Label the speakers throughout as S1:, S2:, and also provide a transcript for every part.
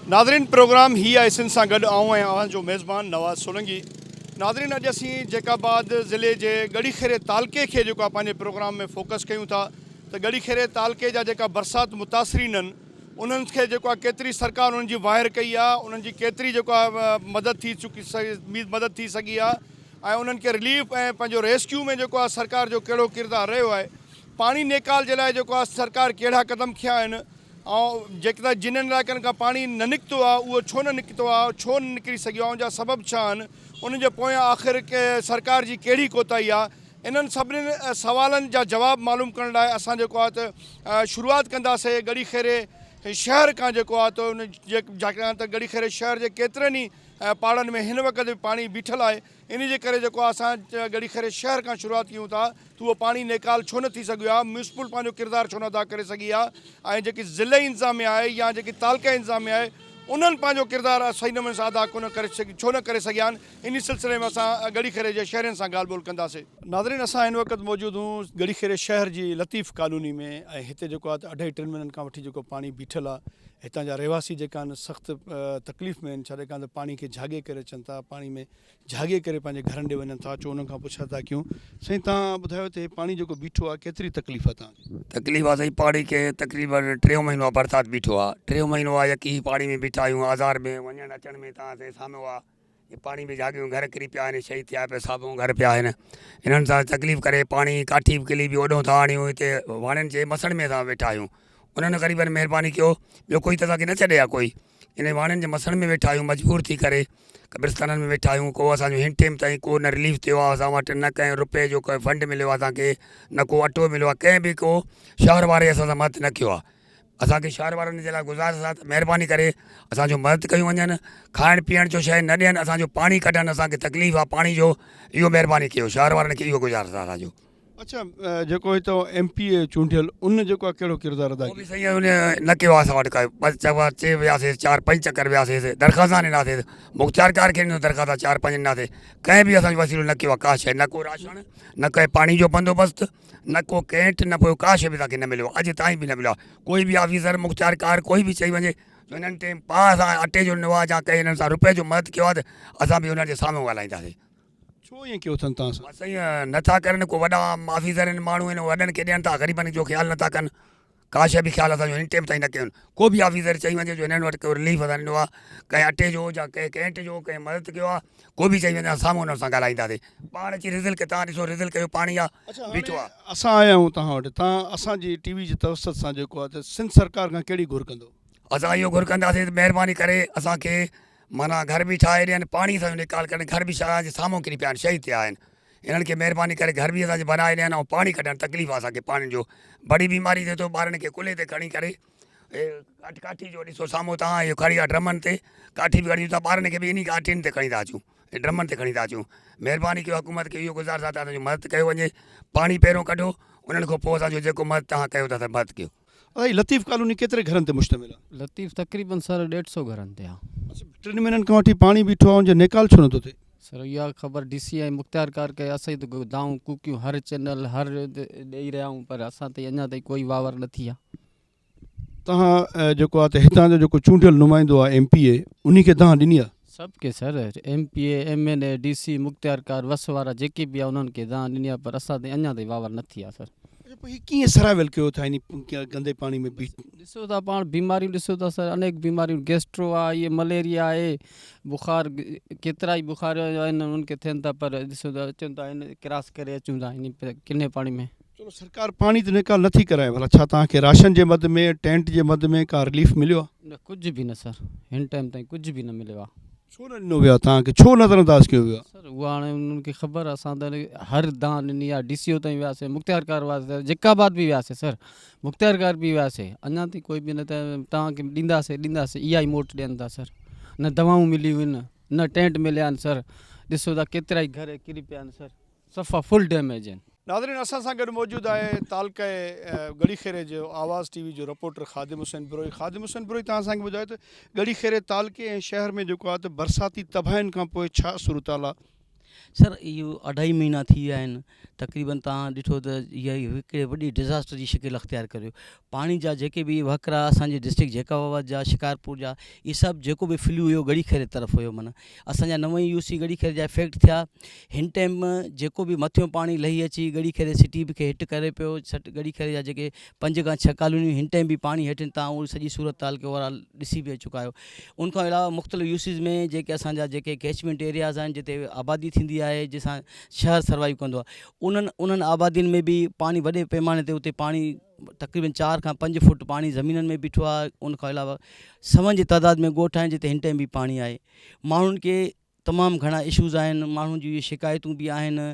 S1: Nadreen programme ही आहे सिंध सां गॾु आऊं ऐं जो मेज़बान नवाज़ सोलंकी। नादरीन अॼु असीं जैकाबाद ज़िले जे ॻड़ीखेरे तालके खे जेको आहे पंहिंजे प्रोग्राम में फोकस कयूं था त ॻड़ीखेरे तालके जा जेका बरसाति मुतासिरीन आहिनि उन्हनि खे जेको आहे केतिरी सरकार उन्हनि जी वाहिर कई आहे, उन्हनि जी केतिरी जेको आहे मदद थी सघी आहे ऐं उन्हनि खे रिलीफ ऐं पंहिंजो रेस्क्यू में जेको आहे सरकार जो कहिड़ो किरदारु रहियो आहे। पाणी नेकाल जे लाइ जेको आहे सरकार कहिड़ा क़दम खयां आहिनि ऐं जेका जिन्हनि इलाइक़नि खां पाणी न निकितो आहे उहो छो न निकितो आहे, छो न निकिरी सघियो आहे, उनजा सबब छा आहिनि, उनजे पोयां आख़िर के सरकार जी कहिड़ी कोताही आहे। इन्हनि सभिनीनि सवालनि जा जवाब मालूम करण लाइ असां जेको आहे त शुरूआति कंदासीं ॻड़ीखेरे शहर खां जेको आहे त उन छाकाणि त ॻड़ीखेरे शहर जे केतिरनि ई पाड़नि में हिन वक़्तु बि पाणी बीठल आहे। इन जे करे जेको आहे असां ॻड़ीखेरे शहर खां शुरूआति कयूं था त उहो पाणी नेकाल छो न थी सघियो आहे, म्यूनिसिपल पंहिंजो किरदारु छो न अदा करे सघी आहे ऐं जेकी ज़िले इंतिज़ामिया आहे या जेकी तालका इंतिज़ामिया आहे उन्हनि पंहिंजो किरदारु सही नमूने सां अदा कोन करे छो न करे सघिया आहिनि। इन सिलसिले में असां ॻड़ीखेरे जे शहरनि सां ॻाल्हि ॿोल कंदासीं। नादरीन असां हिन वक़्तु मौजूदु हूं ॻड़ीखेरे शहर जी लतीफ़ कॉलोनी में ऐं हिते जेको आहे त 2.5-3 महीननि खां वठी जेको पाणी बीठल आहे। हितां जा रहवासी जेका आहिनि सख़्तु तकलीफ़ में आहिनि, छाकाणि त पाणी खे झागे करे अचनि था, पाणी में झागे करे पंहिंजे घरनि ॾे वञनि था। अचो उन्हनि खां पुछा था कयूं। साईं तव्हां ॿुधायो त पाणी जेको बीठो आहे केतिरी तकलीफ़ आहे तव्हांखे?
S2: तकलीफ़ आहे साईं, पाणी खे तक़रीबन 3 महीनो आहे बरसाति बीठो आहे। 3 महीनो आहे यकी पाणी में बीठा आहियूं। आज़ार में वञण अचण में तव्हांखे साम्हूं आहे ये पाणी में जागियूं घर किरी पिया आहिनि, शहीद थिया पिया, साम्हूं घर पिया आहिनि। इन्हनि सां तकलीफ़ करे पाणी काठी किली बि ओॾो था आणियूं, हिते वाणनि जे मसण में असां वेठा आहियूं। उन्हनि ग़रीबनि महिरबानी कयो, ॿियो कोई त असांखे न छॾे आहे कोई। इन वाणनि जे मसण में वेठा आहियूं, मजबूर थी करे कब्रिस्ताननि में वेठा आहियूं। को असांजो हिन टाइम ताईं को न रिलीफ थियो आहे असां वटि, न कंहिं रुपए जो कोई फंड मिलियो आहे असांखे, न को अटो मिलियो आहे, कंहिं बि को शहर वारे असां सां मदद न कयो आहे। असांखे शहर वारनि जे लाइ गुज़ारिश आहे त महिरबानी करे असांजो मदद कयूं वञनि, खाइण पीअण जो शइ न ॾियनि, असांजो पाणी कढनि, असांखे तकलीफ़ आहे पाणी जो, इहो महिरबानी कयो। शहर वारनि खे इहो गुज़ारिश आहे असांजो।
S1: अच्छा, जेको हितां MP चूंडियल उन जेको आहे कहिड़ो किरदारु अदा
S2: उहो बि सही आहे, उन न कयो आहे असां वटि काई। बसि चए वियासीं 4-5 चकर वियासीं, दरख़्वास्त ॾिनासीं, मुख़्तियार कार खे ॾिनो दरख़्वास्त 4-5 ॾिनासीं, कंहिं बि असांजो वसीलो न कयो आहे का शइ, न को राशन, न कंहिं पाणी जो बंदोबस्तु, न को कैंट, न को का शइ बि तव्हांखे न मिलियो, अॼु ताईं बि न मिलियो आहे। कोई बि ऑफिसर मुख़्तियार कार कोई बि चई वञे जो हिननि टाइम पास आहे अटे जो ॾिनो आहे या कंहिं हिननि सां रुपए जो मदद कयो आहे त असां बि हुननि जे साम्हूं ॻाल्हाईंदासीं।
S1: छो ईअं कयो अथनि तव्हां सां?
S2: बसि ईअं नथा करनि, को वॾा ऑफिसर आहिनि, माण्हू आहिनि, वॾनि खे ॾियनि था, ग़रीबनि जो ख़्यालु नथा कनि, का शइ बि ख़्यालु असांजो हिन टाइम ताईं न कयो। को बि ऑफिसर चई वञे जो हिननि वटि को रिलीफ असां ॾिनो आहे, कंहिं अटे जो या कंहिं कैंट जो कंहिं मदद कयो आहे, को बि चई वञे असां साम्हूं हुन सां ॻाल्हाईंदासीं। पाण अची रिज़ल्ट खे तव्हां ॾिसो, रिज़ल्ट कयो पाणी आहे बीठो आहे।
S1: असां आया आहियूं तव्हां वटि, तव्हां असांजी TV जे तवसत सां जेको आहे त सिंध सरकार खां कहिड़ी घुर कंदो?
S2: असां इहो घुर कंदासीं त महिरबानी करे असांखे माना घर बि ठाहे ॾियनि, पाणी सां निकाल कनि, घर बि शहर जे साम्हूं किरी पिया आहिनि, शहीद थिया आहिनि। इन्हनि खे महिरबानी करे घर बि असांखे बनाए ॾियनि ऐं पाणी कढनि। तकलीफ़ आहे असांखे पाणी जो, बड़ी बीमारी थिए थो, ॿारनि खे कुल्हे ते खणी करे काठी जो ॾिसो साम्हूं तव्हां, इहो खणी आहे ड्रमनि ते, काठी बि खणी था, ॿारनि खे बि इन काठियुनि ते खणी था अचूं, ड्रमनि ते खणी था अचूं। महिरबानी कयो, हुकूमत खे इहो गुज़ारिश आहे त असांजो मदद कयो वञे, पाणी पहिरियों कढो, उन्हनि खां पोइ असांजो जेको मदद तव्हां कयो था त मदद कयो।
S1: लतीफ़ कॉलोनी केतिरे घरनि ते मुश्तमिल आहे?
S3: लतीफ़ तक़रीबन सर 150 घरनि ते आहे।
S1: 3 महीननि खां वठी पाणी बीठो आहे, जो नेकाल छो नथो थिए?
S3: सर इहा ख़बर DC ऐं मुख़्तियार कार खे असां त दाऊं कुकियूं हर चैनल हर ॾेई रहिया आहियूं, पर असां ताईं अञा ताईं कोई वावर न थी आहे।
S1: तव्हां जेको आहे त हितां जो जेको चूंडियल नुमाइंदो आहे MPA, उन खे तव्हां ॾिनी आहे?
S3: सभु के सर MPA MNA DC मुख़्तियार कार वस वारा जेके बि आहे उन्हनि खे दां ॾिनी आहे, पर असां ताईं अञा ताईं वावर न थी आहे। सर
S1: हीअ कीअं सरावल कयो था इन गंदे पाणी में बीठ?
S3: ॾिसो था पाण बीमारियूं ॾिसो था सर, अनेक बीमारियूं, गैस्ट्रो आहे, इहे मलेरिया आहे, बुखार, केतिरा ई बुखार आहिनि उन्हनि खे थियनि था, पर ॾिसो था अचनि था इन क्रॉस करे अचूं था इन किने पाणी में।
S1: चलो सरकार पाणी त निकाल नथी कराए, भला छा तव्हांखे राशन जे मद में, टेंट जे मद में का रिलीफ मिलियो आहे?
S3: न कुझु बि न सर, हिन टाइम ताईं कुझु बि न मिलियो आहे।
S1: छो न ॾिनो वियो आहे तव्हांखे, छो नज़रअंदाज़ कयो वियो आहे?
S3: सर उहा हाणे उन्हनि खे ख़बर आहे, असां त हर दान ॾिनी आहे, DCO ताईं वियासीं, मुख़्तियार कार वियासीं, जैकाबाद बि वियासीं सर, मुख़्तियार कार बि वियासीं, अञा ताईं कोई बि न तव्हांखे ॾींदासीं इहा ई मोट ॾियनि था सर। न दवाऊं मिलियूं आहिनि, न टेंट मिलिया आहिनि सर, ॾिसो था केतिरा ई घर किरी पिया आहिनि सर, सफ़ा फुल डैमेज आहिनि।
S1: नाज़रीन असां सां गॾु मौजूदु आहे तालका ॻड़ीखेरे जो आवाज़ TV जो रिपोर्टर ख़ादिम हुसैन बिरोई। ख़ादिम हुसैन बिरोई, तव्हां असांखे ॿुधायो त ॻड़ीखेरे तालके ऐं शहर में जेको आहे त बरसाती तबाहियुनि खां पोइ छा सूरत हाल आहे?
S4: सर इहो 2.5 महीना थी विया आहिनि तक़रीबन। तव्हां ॾिठो त इहा हिकिड़े वॾी डिज़ास्टर जी शिकिल अख़्तियार करियो। पाणी जा जेके बि वकरा असांजे डिस्ट्रिक्ट जेकाबाद जा, शिकारपुर जा, इहे सभु जेको बि फ्लू हुयो गड़ीखेरे तरफ़ हुयो। माना असांजा 9 यूसी गड़ीखेरे जा इफेक्ट थिया। हिन टाइम जेको बि मथियों पाणी लही अची गड़ीखेरे सिटी खे हिट करे पियो। गड़ीखेरे जा जेके 5 खां 6 कॉलोनियूं हिन टाइम बि पाणी हेठि तव्हां उहा सॼी सूरत हाल खे ओवरऑल ॾिसी बि चुका आहियो। उनखां अलावा मुख़्तलिफ़ यूसीज़ में जेके असांजा जेके कैचमेंट एरियाज़ आहिनि जिते आबादी थींदी आहे, जंहिंसां शहर सर्वाइव कंदो आहे, उन्हनि आबादियुनि में बि पाणी वॾे पैमाने ते उते पाणी तक़रीबन 4 खां 5 फुट पाणी ज़मीननि में बीठो आहे। उनखां अलावा सवनि जी तइदाद में ॻोठ आहिनि जिते हिन टाइम बि पाणी आहे। माण्हुनि खे तमामु घणा इशूज़ आहिनि, माण्हुनि जी शिकायतूं बि आहिनि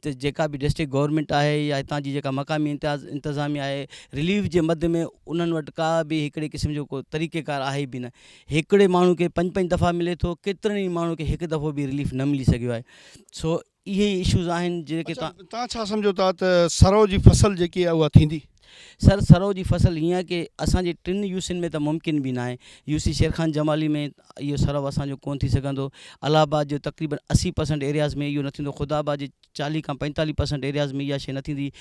S4: त जेका बि डिस्ट्रिक्ट गवर्नमेंट आहे या हितां जी जेका मक़ामी इंतिज़ामिया आहे, रिलीफ जे मद में उन्हनि वटि का बि हिकिड़े क़िस्म जो को तरीक़ेकार आहे बि न। हिकिड़े माण्हू खे 5-5 दफ़ा मिले थो, केतिरनि ई माण्हू खे हिकु दफ़ो बि रिलीफ न मिली सघियो आहे। सो इहे इशूज़ आहिनि जेके
S1: तव्हां छा सम्झो था त सरव जी फसल जेकी आहे उहा थींदी?
S4: सर सरव जी फसल हीअं आहे की असांजे 3 यूसियुनि में त मुमकिन बि न आहे। यूसी शेरखान जमाली में इहो सरव असांजो कोन थी सघंदो। इलाहाबाद जो तक़रीबन 80% एरियाज़ में इहो न थींदो। ख़ुदाबाद जे 40 खां 45% एरियाज़ में इहा शइ न थींदी।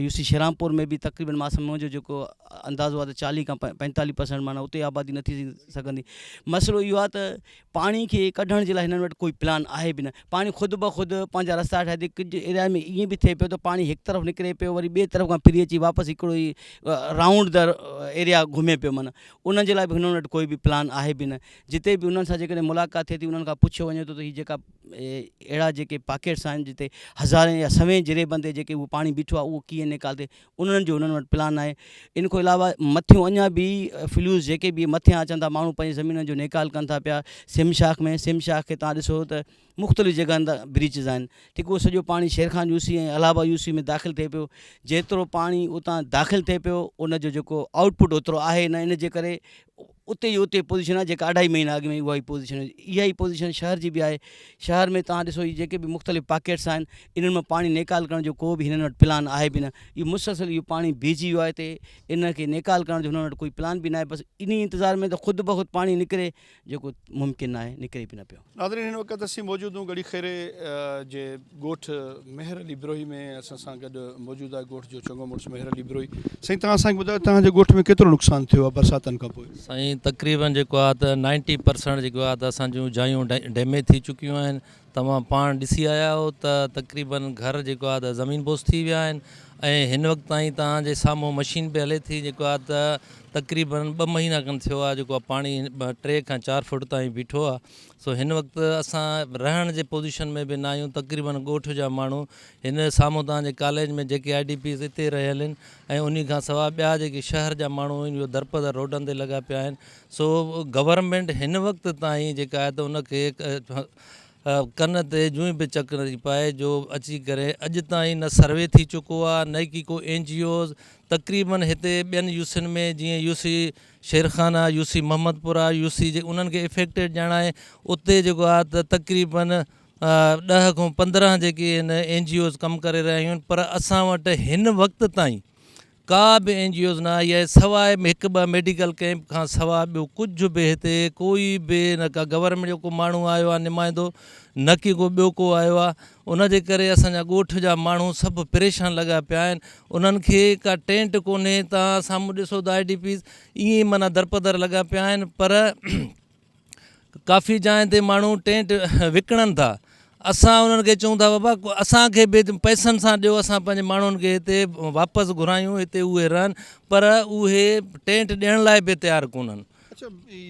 S4: यूसी शेरामपुर में बि तक़रीबन मुंहिंजो जेको अंदाज़ो आहे त 40 खां 45% माना उते आबादी न थी सघंदी। मसइलो इहो आहे त पाणी खे कढण जे लाइ हिननि वटि कोई प्लान आहे बि न। पाणी ख़ुदि ब ख़ुदि पंहिंजा रस्ता ठाहे कुझु एरिया में ईअं बि थिए पियो त पाणी हिकु तरफ़ निकिरे पियो, वरी ॿिए तरफ़ खां फिरी अची वापसि हिकिड़ो ई राउंड द एरिया घुमे पियो। माना उन्हनि जे लाइ बि हुननि वटि कोई बि प्लान आहे बि न। जिते बि उन्हनि सां जेकॾहिं मुलाक़ात थिए थी, उन्हनि खां पुछियो वञे थो त हीअ जेका अहिड़ा जेके पॉकेट्स आहिनि जिते हज़ारे या सवें जिरे बंदे जेके उहो पाणी बीठो आहे उहो कीअं निकालते, उन्हनि वटि प्लान आहे। इन खां अलावा मथियों अञा बि फ्लूज़ जेके बि मथियां अचनि था, माण्हू पंहिंजी ज़मीन जो निकाल कनि था पिया। सिमशाख खे तव्हां ॾिसो त मुख़्तलिफ़ जॻहनि था ब्रीचिज़ आहिनि। ठीक, उहो सॼो पाणी शेरखान यूसी ऐं इलाहाबाद यूसी में दाख़िल थिए पियो। जेतिरो पाणी उतां दाख़िल थिए पियो उनजो जेको आउटपुट ओतिरो आहे न। इन जे करे उते ई उते पोज़ीशन आहे जेका 2.5 महीना अॻु में उहा ई पोज़ीशन आहे। इहा ई पोज़ीशन शहर जी बि आहे। शहर में तव्हां ॾिसो जेके बि मुख़्तलिफ़ पॉकेट्स आहिनि, इन्हनि मां पाणी निकाल करण जो को बि हिननि वटि प्लान आहे बि न। इहो मुसलसल इहो पाणी बीहजी वियो आहे हिते, इन खे निकाल करण जो हुननि वटि कोई प्लान बि न आहे। बसि इन इंतज़ार में त ख़ुदि ब ख़ुदि पाणी निकिरे, जेको मुमकिन आहे, निकिरे बि न पियो।
S1: नाज़रीन, हिन वक़्तु असीं मौजूदु आहियूं गड़ीखेरे जे ॻोठ मेहर अली बिरोही में। असां सां गॾु मौजूदु आहे ॻोठ जो चङो मुड़ुसु मेहर अली बिरोही। साईं, तव्हां असांखे ॿुधायो तव्हांजे ॻोठ में केतिरो नुक़सानु थियो आहे बरसातनि खां पोइ?
S5: साईं, तक़रीबन जेको आहे त 90% जेको आहे त असांजूं जायूं डैमेज थी चुकियूं आहिनि। तव्हां पाण ॾिसी आया आहियो त तक़रीबन घर जेको आहे त ज़मीन बोस थी विया आहिनि। ऐं हिन वक़्तु ताईं तव्हांजे साम्हूं मशीन बि हले थी, जेको आहे त तक़रीबन 2 महीना खनि थियो आहे जेको आहे पाणी 3 खां 4 फुट ताईं बीठो आहे। सो हिन वक़्तु असां रहण जे पोज़ीशन में बि न आहियूं। तक़रीबन ॻोठ जा माण्हू हिन साम्हूं तव्हांजे कॉलेज में जेके IDPs हिते रहियल आहिनि, ऐं उन खां सवाइ ॿिया जेके शहर जा माण्हू आहिनि, इहो दरपदर रोडनि ते लॻा पिया आहिनि। सो गवर्नमेंट हिन वक़्तु ताईं जेका आहे त उनखे कन ते जूं बि चक नथी पाए जो अची करे अॼु ताईं न सर्वे थी चुको आहे, न की को NGOs। तक़रीबन हिते ॿियनि यूसियुनि में जीअं यूसी शेरखान आहे, यूसी मोहम्मदपुर आहे, यूसी जे उन्हनि खे इफेक्टेड ॼाण आहे। उते जेको आहे त तक़रीबन 10 खां 15 जेके आहिनि NGOs कमु करे रहियूं आहिनि। पर असां वटि हिन वक़्तु ताईं का बि NGOs न आई आहे, सवाइ 1-2 मेडिकल कैंप खां सवाइ ॿियो कुझु बि हिते कोई बि न। का गवर्नमेंट जो को माण्हू आयो आहे नुमाइंदो, न की को ॿियो को आयो आहे। उनजे करे असांजा ॻोठ जा माण्हू सभु परेशान लॻा पिया आहिनि। उन्हनि खे का टेंट कोन्हे। तव्हां साम्हूं ॾिसो त IDPs ईअं माना दरपदर लॻा पिया आहिनि। पर काफ़ी जाइ ते माण्हू टेंट विकिणनि था। असां उन्हनि खे चऊं था बाबा असांखे बि पैसनि सां ॾियो, असां पंहिंजे माण्हुनि खे हिते वापसि घुरायूं, हिते उहे रहनि। पर उहे टेंट ॾियण लाइ बि तयारु कोन्हनि।
S1: अच्छा,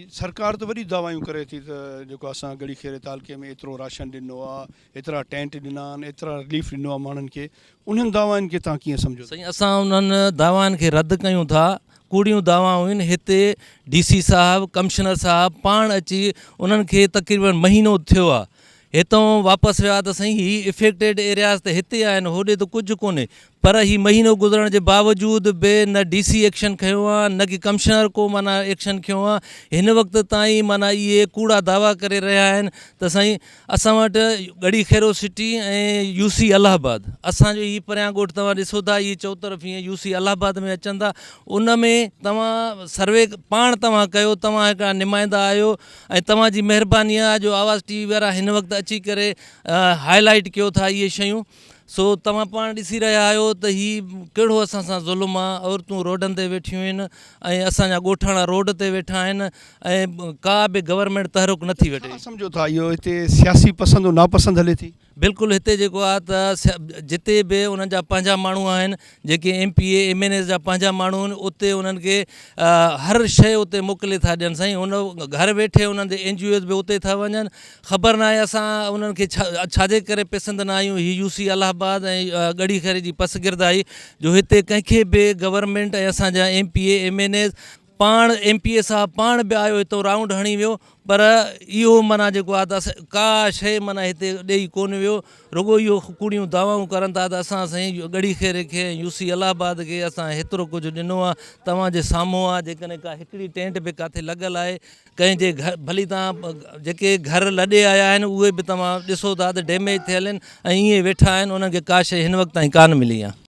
S1: सरकार त वॾी दावायूं करे थी त जेको असां गड़ीखेरे तालके में एतिरो राशन ॾिनो आहे, एतिरा टेंट ॾिना आहिनि, एतिरा रिलीफ ॾिनो आहे माण्हुनि खे। उन्हनि दावाउनि खे तव्हां कीअं सम्झो?
S5: साईं, असां उन्हनि दावाउनि खे रद्द कयूं था। कूड़ियूं दावाऊं आहिनि। हिते DC साहिबु, कमिश्नर साहिबु पाण अची उन्हनि खे तक़रीबन महीनो थियो आहे, हितां वापसि विया त साईं ही इफेक्टेड एरियाज़ त हिते आहिनि, होॾे त कुझु कोन्हे। पर ही महीनो गुज़रण जे बावजूद बि न DC एक्शन खयो आहे न कि कमिश्नर को माना एक्शन खयो आहे। हिन वक़्त ताईं माना इहे कूड़ा दावा करे रहिया आहिनि त साईं असां वटि गढ़ी खैरो सिटी ऐं UC इलाहाबाद, असांजो हीउ परियां ॻोठ तव्हां ॾिसो था, इहे चौतरफ़ हीअं UC इलाहाबाद में अचनि था। उन में तव्हां सर्वे पाण तव्हां कयो, तव्हां हिकिड़ा नुमाइंदा आहियो ऐं तव्हांजी महिरबानी आहे जो आवाज़ TV वारा हिन वक़्तु अची करे हाईलाइट कयो था इहे शयूं। सो तव्हां पाण ॾिसी रहिया आहियो त हीउ कहिड़ो असां सां ज़ुल्म आहे। औरतूं रोडनि ते वेठियूं आहिनि ऐं असांजा ॻोठाणा रोड ते वेठा आहिनि ऐं का बि गवर्नमेंट तहरुक नथी वठे।
S1: सम्झो था इहो हिते सियासी पसंदि नापसंदि हले थी?
S5: बिल्कुलु हिते जेको आहे त जिते बि उन्हनि जा पंहिंजा माण्हू आहिनि, जेके MPA MNA जा पंहिंजा माण्हू आहिनि, उते उन्हनि खे हर शइ उते मोकिले था ॾियनि साईं। उन घर वेठे उन्हनि जे NGOs बि उते था वञनि। ख़बर न आहे असां उन्हनि खे छाजे करे पसंदि न आहियूं ही UC इलाहाबाद ऐं गढ़ी खैरे जी पसगिरदाई, जो हिते कंहिंखे बि गवर्नमेंट ऐं असांजा MPA MNA पाण MPA साहब पाण बि आयो हितो राउंड हणी वियो, पर इहो माना जेको आहे त का शइ माना हिते ॾेई कोन वियो। रुॻो इहो कूड़ियूं दावाऊं करनि था त असां साईं गढ़ी खैरे खे UC इलाहाबाद खे असां हेतिरो कुझु ॾिनो आहे, तव्हांजे साम्हूं आहे। जेकॾहिं का हिकिड़ी टेंट बि किथे लॻल आहे कंहिंजे घर, भली तव्हां जेके घर लॾे आया आहिनि उहे बि तव्हां ॾिसो था त डैमेज थियल आहिनि ऐं ईअं वेठा आहिनि, उन्हनि खे का शइ हिन वक़्त ताईं कान मिली आहे।